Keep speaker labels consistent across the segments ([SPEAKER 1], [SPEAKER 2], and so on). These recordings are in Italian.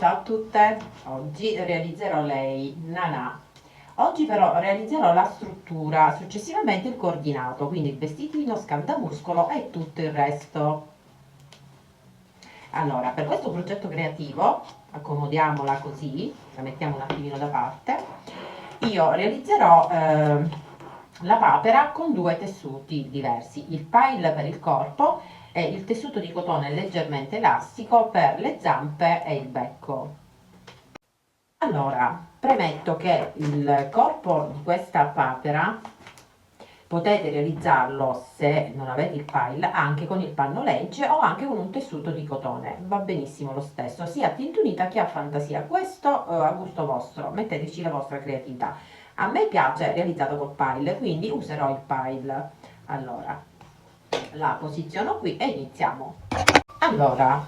[SPEAKER 1] Ciao a tutte, oggi realizzerò lei Nana. Oggi però realizzerò la struttura, successivamente il coordinato, quindi il vestitino, scaldamuscolo e tutto il resto. Allora, per questo progetto creativo, accomodiamola così, la mettiamo un attimino da parte, io realizzerò la papera con due tessuti diversi, il pile per il corpo e il tessuto di cotone leggermente elastico per le zampe e il becco. Allora, premetto che il corpo di questa papera potete realizzarlo, se non avete il pile, anche con il panno legge o anche con un tessuto di cotone, va benissimo lo stesso, sia a tinta unita che a fantasia. Questo a gusto vostro, metteteci la vostra creatività. A me piace realizzato col pile, quindi userò il pile. Allora, la posiziono qui e iniziamo. Allora,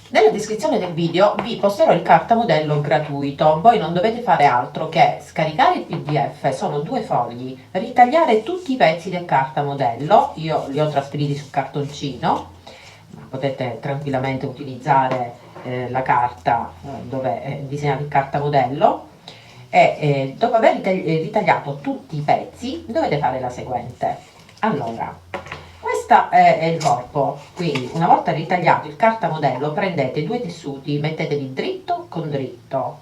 [SPEAKER 1] nella descrizione del video vi posterò il cartamodello gratuito, voi non dovete fare altro che scaricare il PDF, sono 2 fogli, ritagliare tutti i pezzi del cartamodello, io li ho trasferiti sul cartoncino, ma potete tranquillamente utilizzare la carta dove è disegnato il cartamodello e dopo aver ritagliato tutti i pezzi dovete fare la seguente. Allora, questo è il corpo, quindi una volta ritagliato il cartamodello prendete 2 tessuti, mettetevi dritto con dritto,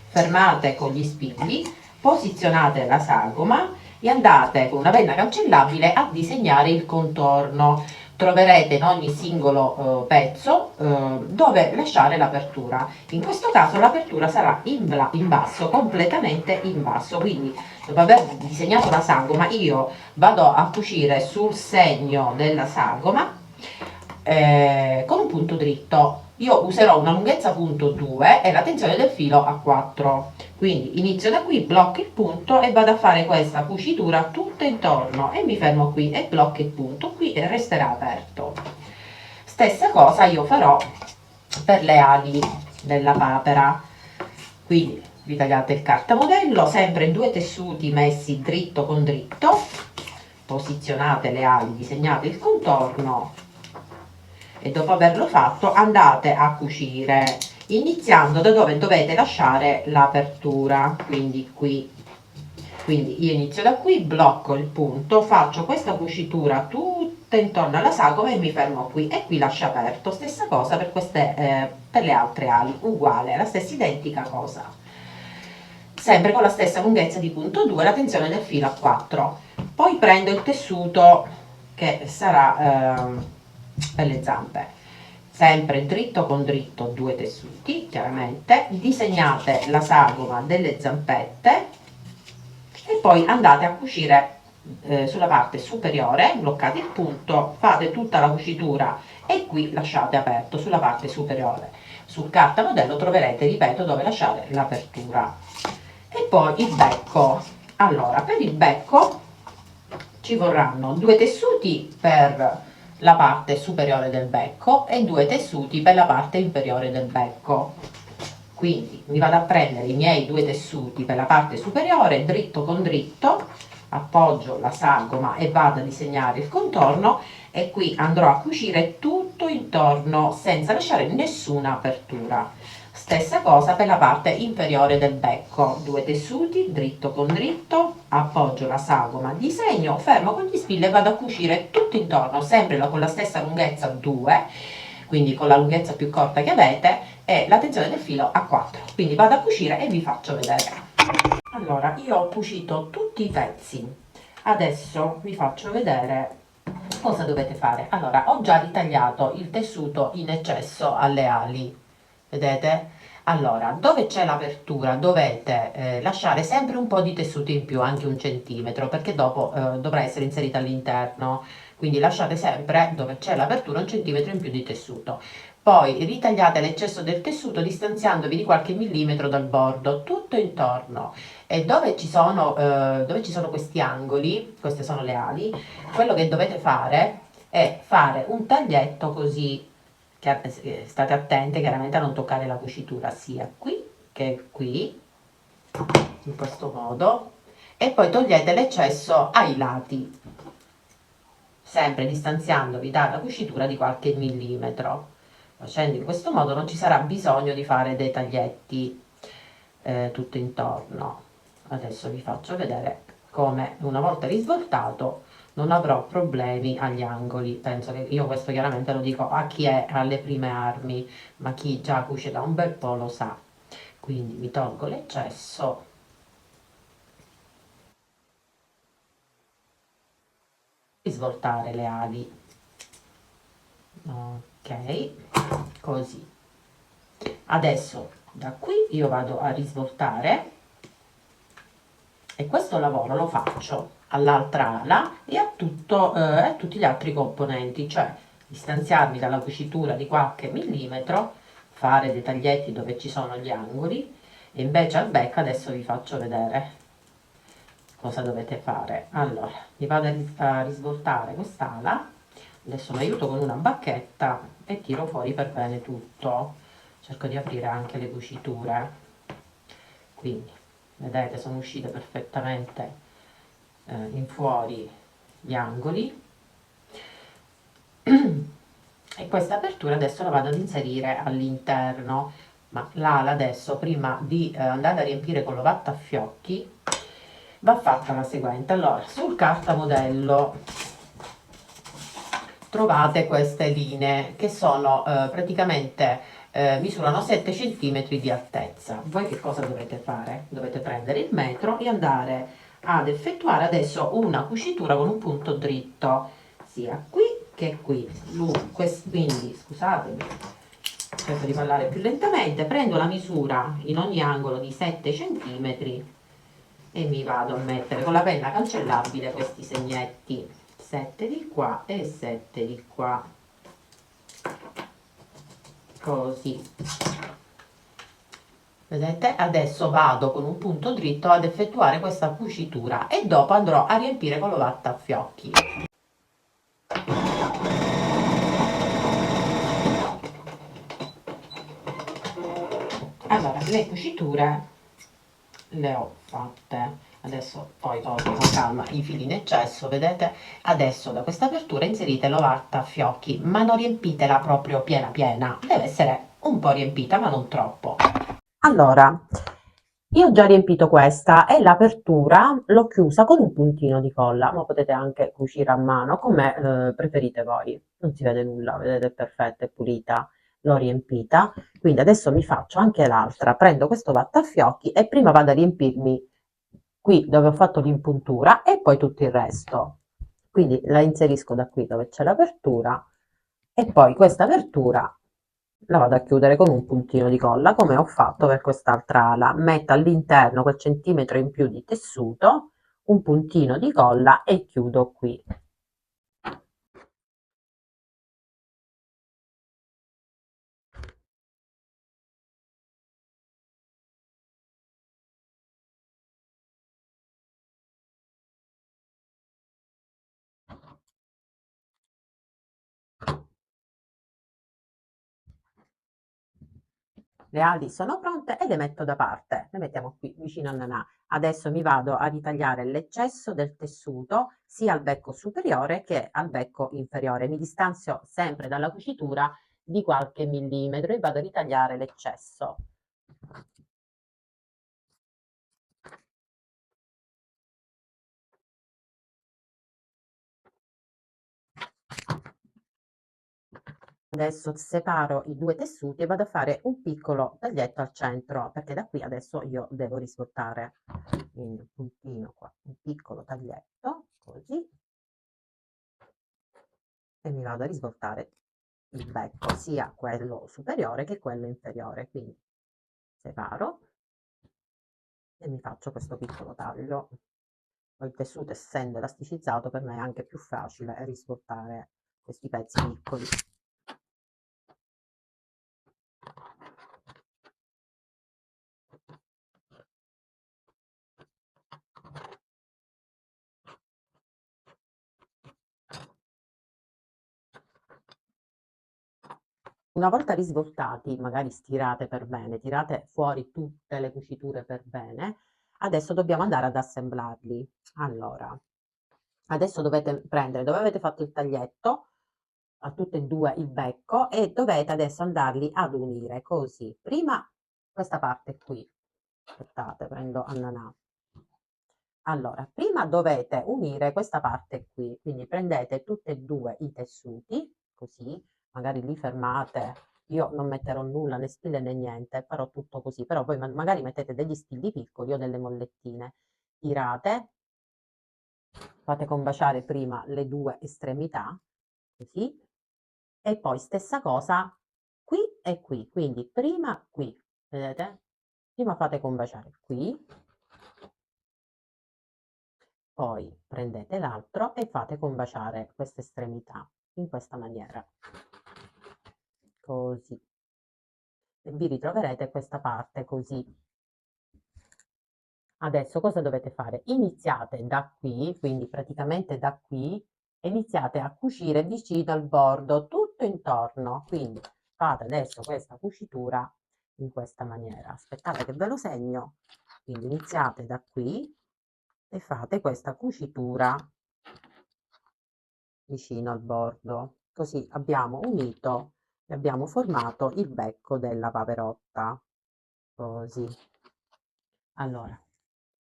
[SPEAKER 1] fermate con gli spilli, posizionate la sagoma e andate con una penna cancellabile a disegnare il contorno. Troverete in ogni singolo pezzo dove lasciare l'apertura. In questo caso l'apertura sarà in basso, completamente in basso, quindi dopo aver disegnato la sagoma io vado a cucire sul segno della sagoma con un punto dritto. Io userò una lunghezza punto 2 e la tensione del filo a 4, quindi inizio da qui, blocco il punto e vado a fare questa cucitura tutto intorno e mi fermo qui e blocco il punto qui e resterà aperto. Stessa cosa io farò per le ali della papera, quindi vi tagliate il cartamodello, sempre 2 tessuti messi dritto con dritto, posizionate le ali, disegnate il contorno e dopo averlo fatto andate a cucire iniziando da dove dovete lasciare l'apertura, quindi qui. Quindi io inizio da qui, blocco il punto, faccio questa cucitura tutta intorno alla sagoma e mi fermo qui e qui lascio aperto. Stessa cosa per per le altre ali, uguale, la stessa identica cosa, sempre con la stessa lunghezza di punto 2, la tensione del filo a 4. Poi prendo il tessuto che sarà per le zampe, sempre dritto con dritto, 2 tessuti chiaramente, disegnate la sagoma delle zampette e poi andate a cucire sulla parte superiore, bloccate il punto, fate tutta la cucitura e qui lasciate aperto sulla parte superiore. Sul cartamodello troverete, ripeto, dove lasciare l'apertura. E poi il becco. Allora, per il becco ci vorranno 2 tessuti per la parte superiore del becco e 2 tessuti per la parte inferiore del becco. Quindi mi vado a prendere i miei 2 tessuti per la parte superiore, dritto con dritto, appoggio la sagoma e vado a disegnare il contorno e qui andrò a cucire tutto intorno senza lasciare nessuna apertura. Stessa cosa per la parte inferiore del becco, 2 tessuti, dritto con dritto, appoggio la sagoma, disegno, fermo con gli spilli e vado a cucire tutto intorno, sempre con la stessa lunghezza 2, quindi con la lunghezza più corta che avete e la tensione del filo a 4. Quindi vado a cucire e vi faccio vedere. Allora, io ho cucito tutti i pezzi, adesso vi faccio vedere cosa dovete fare. Allora, ho già ritagliato il tessuto in eccesso alle ali, vedete? Allora, dove c'è l'apertura dovete lasciare sempre un po' di tessuto in più, anche 1 centimetro, perché dopo dovrà essere inserita all'interno. Quindi lasciate sempre dove c'è l'apertura 1 centimetro in più di tessuto. Poi ritagliate l'eccesso del tessuto distanziandovi di qualche millimetro dal bordo, tutto intorno. E dove ci sono questi angoli, queste sono le ali, quello che dovete fare è fare un taglietto così, state attente chiaramente a non toccare la cucitura sia qui che qui, in questo modo, e poi togliete l'eccesso ai lati, sempre distanziandovi dalla cucitura di qualche millimetro. Facendo in questo modo non ci sarà bisogno di fare dei taglietti tutto intorno. Adesso vi faccio vedere come una volta risvoltato non avrò problemi agli angoli. Penso che io questo chiaramente lo dico a chi è alle prime armi, ma chi già cuce da un bel po' lo sa. Quindi mi tolgo l'eccesso, risvoltare le ali. Ok, così. Adesso da qui io vado a risvoltare e questo lavoro lo faccio all'altra ala e a tutti gli altri componenti, cioè distanziarmi dalla cucitura di qualche millimetro, fare dei taglietti dove ci sono gli angoli e invece al becco adesso vi faccio vedere cosa dovete fare. Allora, mi vado a risvoltare quest'ala, adesso mi aiuto con una bacchetta e tiro fuori per bene tutto, cerco di aprire anche le cuciture, quindi vedete sono uscite perfettamente in fuori gli angoli e questa apertura adesso la vado ad inserire all'interno, ma l'ala adesso prima di andare a riempire con l'ovattafiocchi va fatta la seguente. Allora, sul cartamodello trovate queste linee che sono praticamente misurano 7 cm di altezza. Voi che cosa dovete fare? Dovete prendere il metro e andare ad effettuare adesso una cucitura con un punto dritto sia qui che qui. Quindi scusatemi, cerco di parlare più lentamente, prendo la misura in ogni angolo di 7 cm e mi vado a mettere con la penna cancellabile questi segnetti, 7 di qua e 7 di qua, così. Vedete? Adesso vado con un punto dritto ad effettuare questa cucitura e dopo andrò a riempire con l'ovattafiocchi. Allora, le cuciture le ho fatte. Adesso poi tolgo con calma i fili in eccesso, vedete? Adesso da questa apertura inserite l'ovattafiocchi, ma non riempitela proprio piena piena, deve essere un po' riempita, ma non troppo. Allora, io ho già riempito questa e l'apertura l'ho chiusa con un puntino di colla, ma potete anche cucire a mano come preferite voi. Non si vede nulla, vedete, è perfetta, è pulita, l'ho riempita. Quindi adesso mi faccio anche l'altra, prendo questo vattafiocchi e prima vado a riempirmi qui dove ho fatto l'impuntura e poi tutto il resto. Quindi la inserisco da qui dove c'è l'apertura e poi questa apertura la vado a chiudere con un puntino di colla come ho fatto per quest'altra ala. Metto all'interno quel centimetro in più di tessuto, un puntino di colla e chiudo qui. Le ali sono pronte e le metto da parte, le mettiamo qui vicino al nanà. Adesso mi vado a ritagliare l'eccesso del tessuto sia al becco superiore che al becco inferiore. Mi distanzio sempre dalla cucitura di qualche millimetro e vado a ritagliare l'eccesso. Adesso separo i due tessuti e vado a fare un piccolo taglietto al centro, perché da qui adesso io devo risvoltare il puntino qua, un piccolo taglietto, così, e mi vado a risvoltare il becco, sia quello superiore che quello inferiore. Quindi separo e mi faccio questo piccolo taglio. Poi il tessuto, essendo elasticizzato, per me è anche più facile risvoltare questi pezzi piccoli. Una volta risvoltati, magari stirate per bene, tirate fuori tutte le cuciture per bene, adesso dobbiamo andare ad assemblarli. Allora, adesso dovete prendere dove avete fatto il taglietto, a tutte e due il becco e dovete adesso andarli ad unire così. Prima questa parte qui, aspettate, prendo Annanà. Allora, prima dovete unire questa parte qui, quindi prendete tutti e due i tessuti, così, magari li fermate. Io non metterò nulla, né stille né niente, farò tutto così, però poi magari mettete degli stilli piccoli o delle mollettine. Tirate, fate combaciare prima le due estremità, così, e poi stessa cosa qui e qui, quindi prima qui, vedete? Prima fate combaciare qui, poi prendete l'altro e fate combaciare questa estremità in questa maniera, così. E vi ritroverete questa parte così. Adesso cosa dovete fare? Iniziate da qui, quindi praticamente da qui, e iniziate a cucire vicino al bordo, tutto intorno. Quindi fate adesso questa cucitura in questa maniera. Aspettate che ve lo segno. Quindi iniziate da qui e fate questa cucitura vicino al bordo. Così abbiamo unito e abbiamo formato il becco della paperotta. Così. Allora,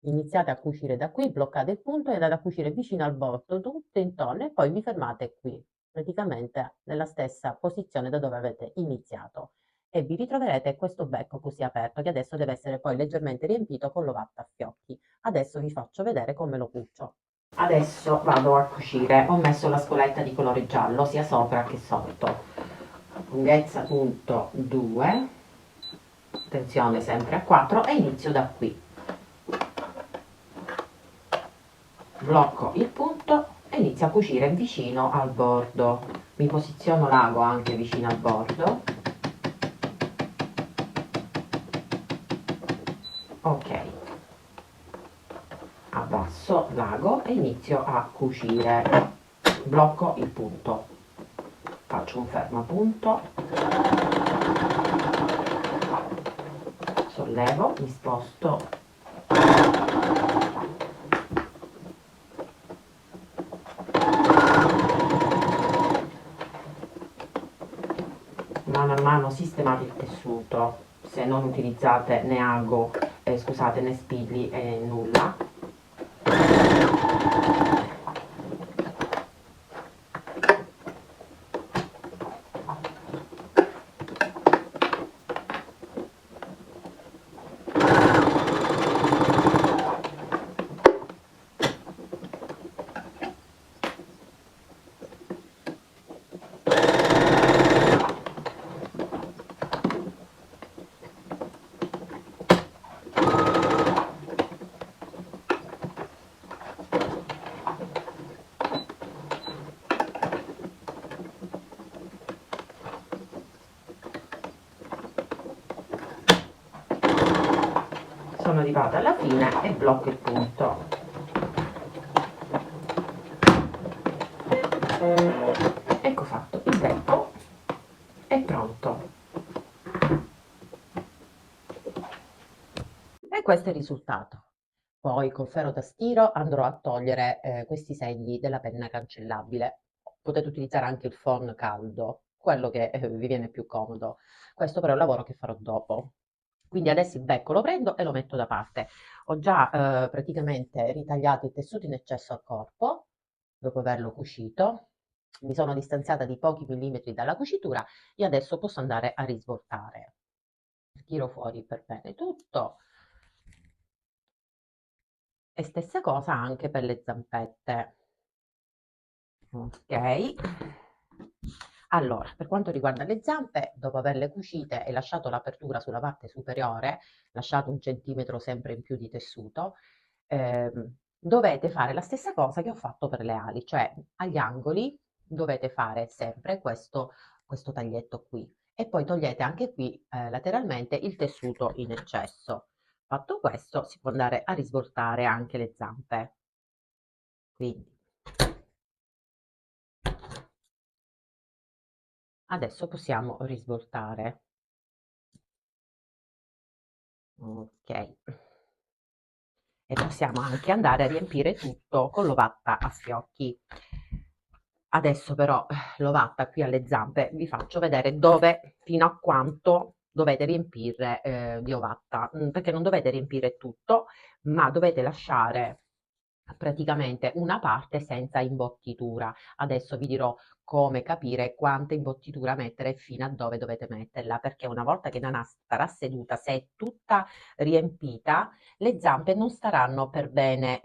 [SPEAKER 1] iniziate a cucire da qui, bloccate il punto e andate a cucire vicino al bordo, tutto intorno e poi vi fermate qui, praticamente nella stessa posizione da dove avete iniziato e vi ritroverete questo becco così aperto che adesso deve essere poi leggermente riempito con l'ovatta a fiocchi. Adesso vi faccio vedere come lo cucio. Adesso vado a cucire, ho messo la spoletta di colore giallo sia sopra che sotto, lunghezza punto 2, tensione sempre a 4 e inizio da qui. Blocco il punto e inizio a cucire vicino al bordo. Mi posiziono l'ago anche vicino al bordo. Ok, abbasso l'ago e inizio a cucire. Blocco il punto. Faccio un fermapunto. Sollevo, mi sposto. Mano a mano sistemate il tessuto, se non utilizzate né ago, scusate, né spilli nulla. Sono arrivata alla fine e blocco il punto. Ecco fatto, il becco è pronto. E questo è il risultato. Poi col ferro da stiro andrò a togliere questi segni della penna cancellabile. Potete utilizzare anche il phon caldo, quello che vi viene più comodo. Questo però è un lavoro che farò dopo. Quindi adesso il becco lo prendo e lo metto da parte. Ho già praticamente ritagliato i tessuti in eccesso al corpo, dopo averlo cucito. Mi sono distanziata di pochi millimetri dalla cucitura e adesso posso andare a risvoltare. Tiro fuori per bene tutto. E stessa cosa anche per le zampette. Ok. Allora, per quanto riguarda le zampe, dopo averle cucite e lasciato l'apertura sulla parte superiore, lasciato 1 centimetro sempre in più di tessuto, dovete fare la stessa cosa che ho fatto per le ali, cioè agli angoli dovete fare sempre questo taglietto qui e poi togliete anche qui lateralmente il tessuto in eccesso. Fatto questo, si può andare a risvoltare anche le zampe. Quindi adesso possiamo risvoltare. Ok. E possiamo anche andare a riempire tutto con l'ovatta a fiocchi. Adesso però l'ovatta qui alle zampe vi faccio vedere dove, fino a quanto dovete riempire di ovatta, perché non dovete riempire tutto, ma dovete lasciare praticamente una parte senza imbottitura. Adesso vi dirò come capire quanta imbottitura mettere e fino a dove dovete metterla, perché una volta che Nana starà seduta, se è tutta riempita, le zampe non staranno per bene,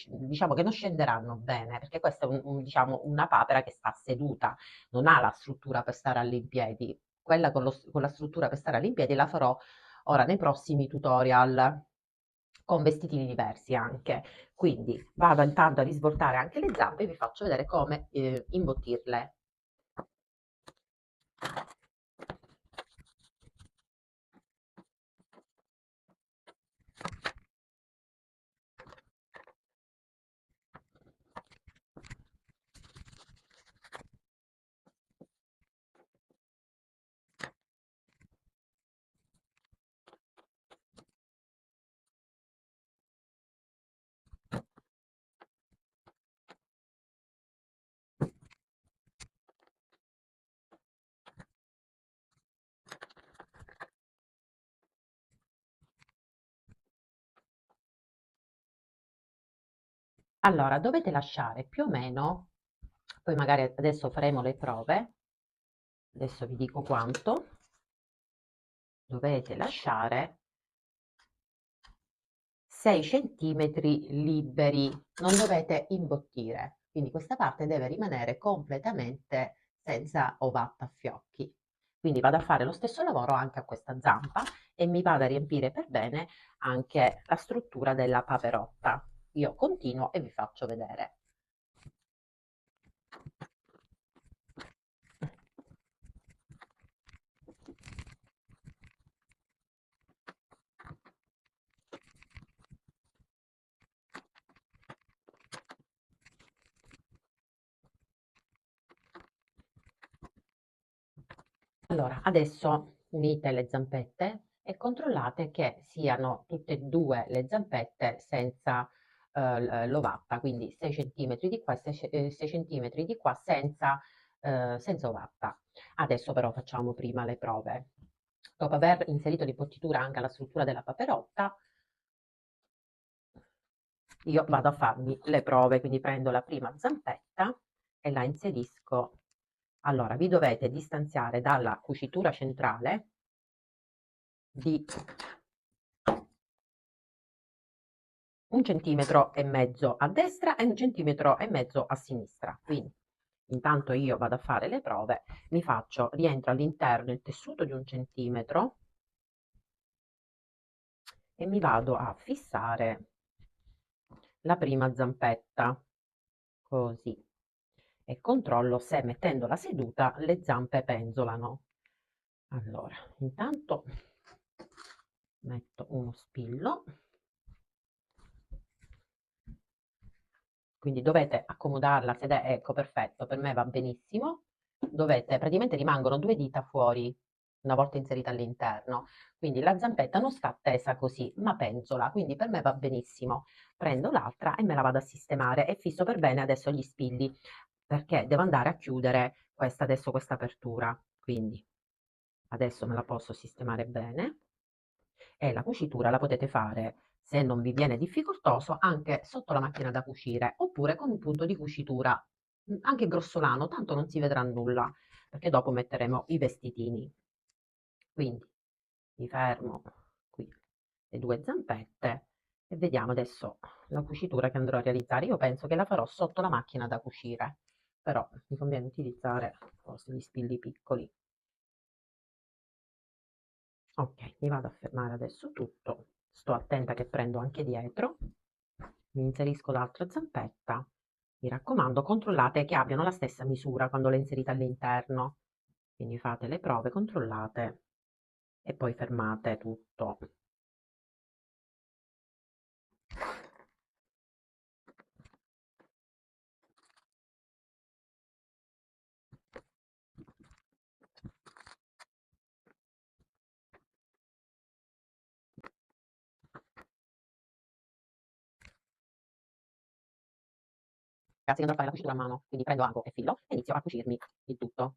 [SPEAKER 1] diciamo che non scenderanno bene, perché questa è diciamo, una papera che sta seduta, non ha la struttura per stare all'impiedi. Quella con la struttura per stare all'impiedi la farò ora nei prossimi tutorial con vestitini diversi anche. Quindi vado intanto a risvoltare anche le zampe e vi faccio vedere come imbottirle. Allora, dovete lasciare più o meno, poi magari adesso faremo le prove, adesso vi dico quanto, dovete lasciare 6 centimetri liberi, non dovete imbottire, quindi questa parte deve rimanere completamente senza ovatta a fiocchi. Quindi vado a fare lo stesso lavoro anche a questa zampa e mi vado a riempire per bene anche la struttura della paperotta. Io continuo e vi faccio vedere. Allora, adesso unite le zampette e controllate che siano tutte e due le zampette senza l'ovatta, quindi 6 centimetri di qua e 6 centimetri di qua senza ovatta. Adesso però facciamo prima le prove. Dopo aver inserito l'imbottitura anche alla struttura della paperotta, io vado a farmi le prove, quindi prendo la prima zampetta e la inserisco. Allora, vi dovete distanziare dalla cucitura centrale di 1,5 cm a destra e 1,5 cm a sinistra. Quindi intanto io vado a fare le prove, rientro all'interno il tessuto di 1 centimetro e mi vado a fissare la prima zampetta, così, e controllo se mettendola seduta le zampe penzolano. Allora, intanto metto uno spillo. Quindi dovete accomodarla, ecco perfetto, per me va benissimo, praticamente rimangono 2 dita fuori una volta inserita all'interno, quindi la zampetta non sta tesa così, ma penzola, quindi per me va benissimo. Prendo l'altra e me la vado a sistemare e fisso per bene adesso gli spilli, perché devo andare a chiudere questa apertura, quindi adesso me la posso sistemare bene e la cucitura la potete fare, se non vi viene difficoltoso, anche sotto la macchina da cucire oppure con un punto di cucitura anche grossolano, tanto non si vedrà nulla, perché dopo metteremo i vestitini. Quindi mi fermo qui le 2 zampette e vediamo adesso la cucitura che andrò a realizzare. Io penso che la farò sotto la macchina da cucire, però mi conviene utilizzare forse gli spilli piccoli. Ok, mi vado a fermare adesso tutto, sto attenta che prendo anche dietro, mi inserisco l'altra zampetta, mi raccomando controllate che abbiano la stessa misura quando le inserite all'interno, quindi fate le prove, controllate e poi fermate tutto. Ragazzi, andrò a fare la cucitura a mano, quindi prendo ago e filo e inizio a cucirmi il tutto.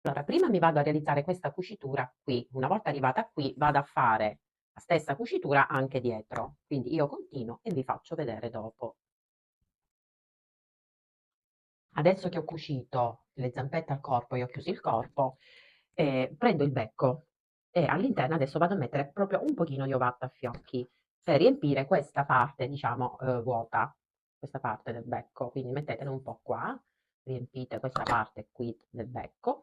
[SPEAKER 1] Allora, prima mi vado a realizzare questa cucitura qui. Una volta arrivata qui, vado a fare la stessa cucitura anche dietro. Quindi io continuo e vi faccio vedere dopo. Adesso che ho cucito le zampette al corpo e ho chiuso il corpo, prendo il becco e all'interno adesso vado a mettere proprio un pochino di ovatta a fiocchi per riempire questa parte, diciamo, vuota, questa parte del becco. Quindi mettetene un po' qua, riempite questa parte qui del becco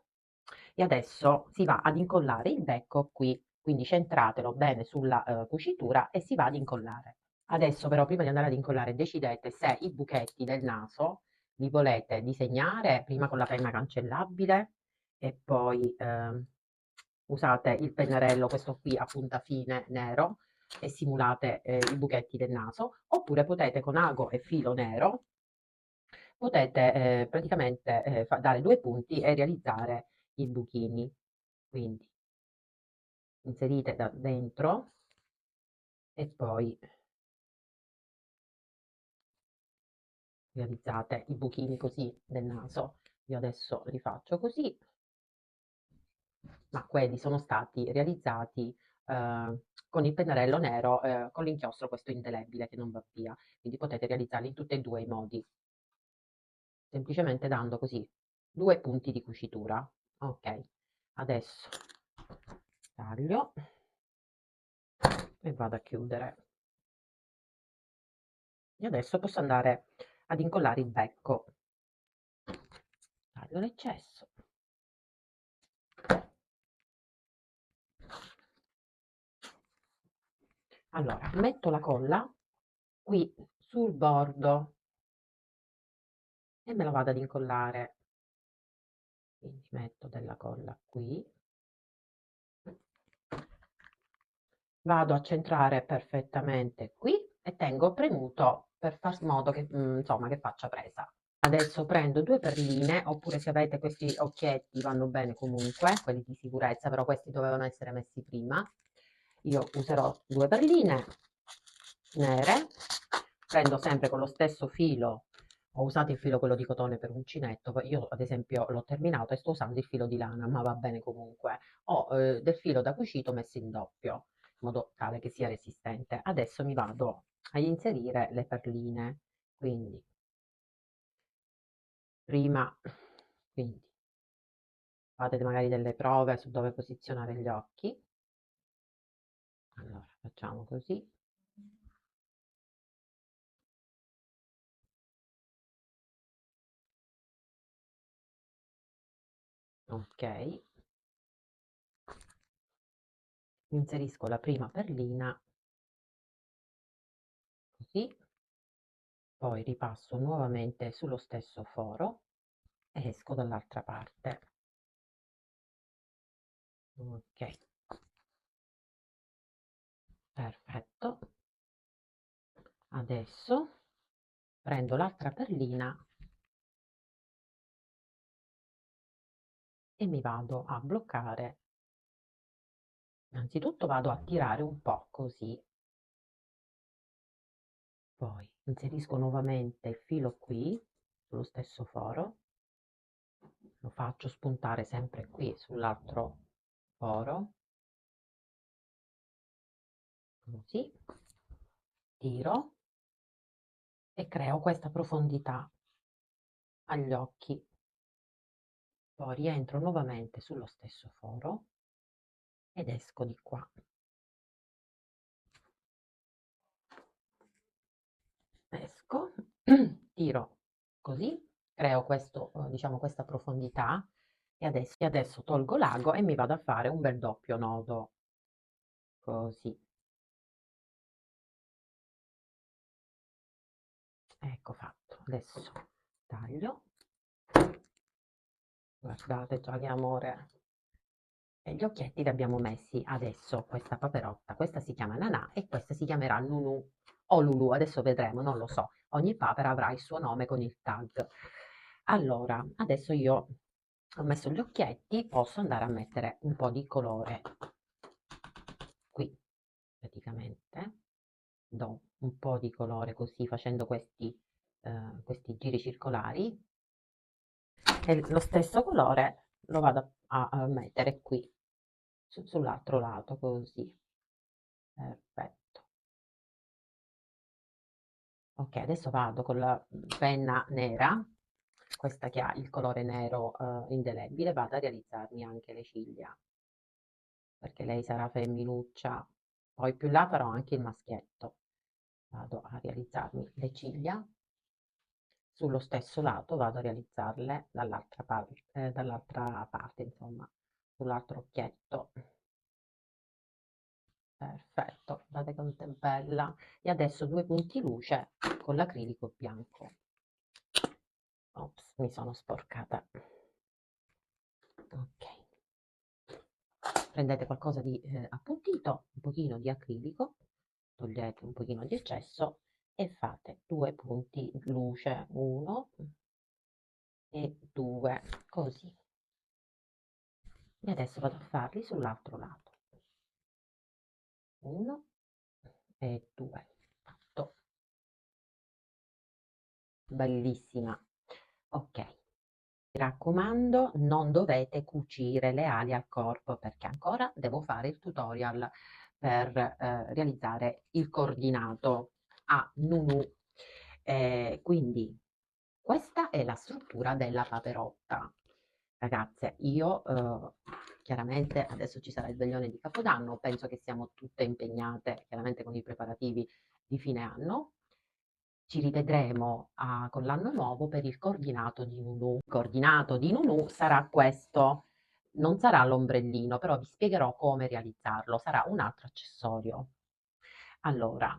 [SPEAKER 1] e adesso si va ad incollare il becco qui, quindi centratelo bene sulla cucitura e si va ad incollare. Adesso però prima di andare ad incollare decidete se i buchetti del naso li volete disegnare prima con la penna cancellabile e poi usate il pennarello, questo qui a punta fine nero, e simulate i buchetti del naso, oppure potete con ago e filo nero, potete praticamente dare due punti e realizzare i buchini. Quindi inserite da dentro e poi realizzate i buchini così del naso. Io adesso li faccio così, ma quelli sono stati realizzati con il pennarello nero, con l'inchiostro questo indelebile che non va via. Quindi potete realizzarli in tutti e due i modi, semplicemente dando così due punti di cucitura. Ok, adesso taglio e vado a chiudere. E adesso posso andare ad incollare il becco. Taglio l'eccesso. Allora, metto la colla qui sul bordo e me la vado ad incollare. Quindi metto della colla qui, vado a centrare perfettamente qui e tengo premuto per far modo che, insomma, che faccia presa. Adesso prendo due perline, oppure se avete questi occhietti vanno bene comunque, quelli di sicurezza, però questi dovevano essere messi prima. Io userò due perline nere, prendo sempre con lo stesso filo, ho usato il filo quello di cotone per uncinetto, poi io ad esempio l'ho terminato e sto usando il filo di lana, ma va bene comunque. Ho del filo da cucito messo in doppio, in modo tale che sia resistente. Adesso mi vado a inserire le perline, quindi prima, quindi fate magari delle prove su dove posizionare gli occhi. Allora, facciamo così. Ok, inserisco la prima perlina così, poi ripasso nuovamente sullo stesso foro e esco dall'altra parte. Ok, perfetto. Adesso prendo l'altra perlina e mi vado a bloccare. Innanzitutto vado a tirare un po' così, poi inserisco nuovamente il filo qui sullo stesso foro, lo faccio spuntare sempre qui sull'altro foro, così, tiro e creo questa profondità agli occhi. Poi rientro nuovamente sullo stesso foro ed esco di qua. Esco, tiro così, creo questo, diciamo questa profondità e adesso tolgo l'ago e mi vado a fare un bel doppio nodo, così. ecco fatto. Adesso taglio, guardate già che amore. E gli occhietti li abbiamo messi. Adesso questa paperotta, questa si chiama Nanà e questa si chiamerà Nunu o Lulu, adesso vedremo, non lo so. Ogni papera avrà il suo nome con il tag. Allora, adesso io ho messo gli occhietti, posso andare a mettere un po' di colore qui, praticamente. Do un po' di colore così facendo questi giri circolari e lo stesso colore lo vado a mettere qui sull'altro lato così. Perfetto. Ok, adesso vado con la penna nera, questa che ha il colore nero indelebile, vado a realizzarmi anche le ciglia, perché lei sarà femminuccia, poi più là farò anche il maschietto. Vado a realizzarmi le ciglia, sullo stesso lato vado a realizzarle dall'altra parte, insomma, sull'altro occhietto. Perfetto, guardate quanto è bella. E adesso due punti luce con l'acrilico bianco. Ops, mi sono sporcata. Ok. Prendete qualcosa di appuntito, un pochino di acrilico, togliete un pochino di eccesso e fate due punti luce, uno e due, così. E adesso vado a farli sull'altro lato. Uno e due. Fatto. Bellissima. Ok. Mi raccomando, non dovete cucire le ali al corpo perché ancora devo fare il tutorial per realizzare il coordinato a Nunu. Quindi questa è la struttura della paperotta. Ragazze, io chiaramente adesso ci sarà il veglione di Capodanno, penso che siamo tutte impegnate chiaramente con i preparativi di fine anno. Ci rivedremo con l'anno nuovo per il coordinato di Nunu. Il coordinato di Nunu sarà questo, non sarà l'ombrellino, però vi spiegherò come realizzarlo, sarà un altro accessorio. Allora,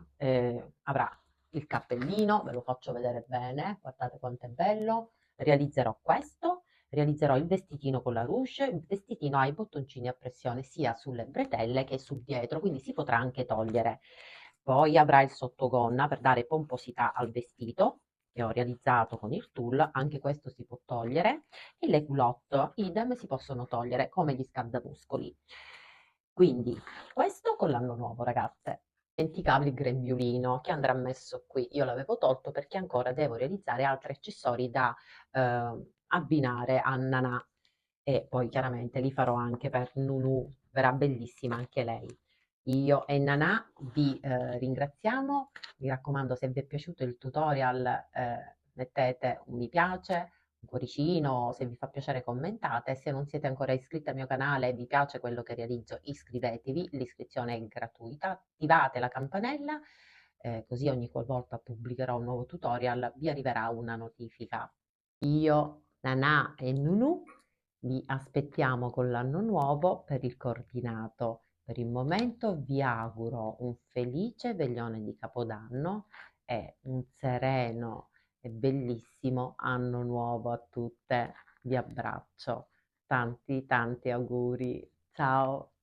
[SPEAKER 1] avrà il cappellino, ve lo faccio vedere bene, guardate quanto è bello. Realizzerò questo, realizzerò il vestitino con la ruche, il vestitino ha i bottoncini a pressione sia sulle bretelle che sul dietro, quindi si potrà anche togliere. Poi avrà il sottogonna per dare pomposità al vestito che ho realizzato con il tool, anche questo si può togliere, e le culotte, idem, si possono togliere come gli scaldamuscoli. Quindi questo con l'anno nuovo, ragazze. Dimenticavo il grembiulino che andrà messo qui. Io l'avevo tolto perché ancora devo realizzare altri accessori da abbinare a Nanà e poi chiaramente li farò anche per Nunu, verrà bellissima anche lei. Io e Nanà vi ringraziamo, mi raccomando se vi è piaciuto il tutorial mettete un mi piace, un cuoricino, se vi fa piacere commentate, se non siete ancora iscritti al mio canale e vi piace quello che realizzo iscrivetevi, l'iscrizione è gratuita, attivate la campanella così ogni qualvolta pubblicherò un nuovo tutorial vi arriverà una notifica. Io, Nanà e Nunu vi aspettiamo con l'anno nuovo per il coordinato. Per il momento vi auguro un felice veglione di Capodanno e un sereno e bellissimo anno nuovo a tutte. Vi abbraccio. Tanti tanti auguri. Ciao.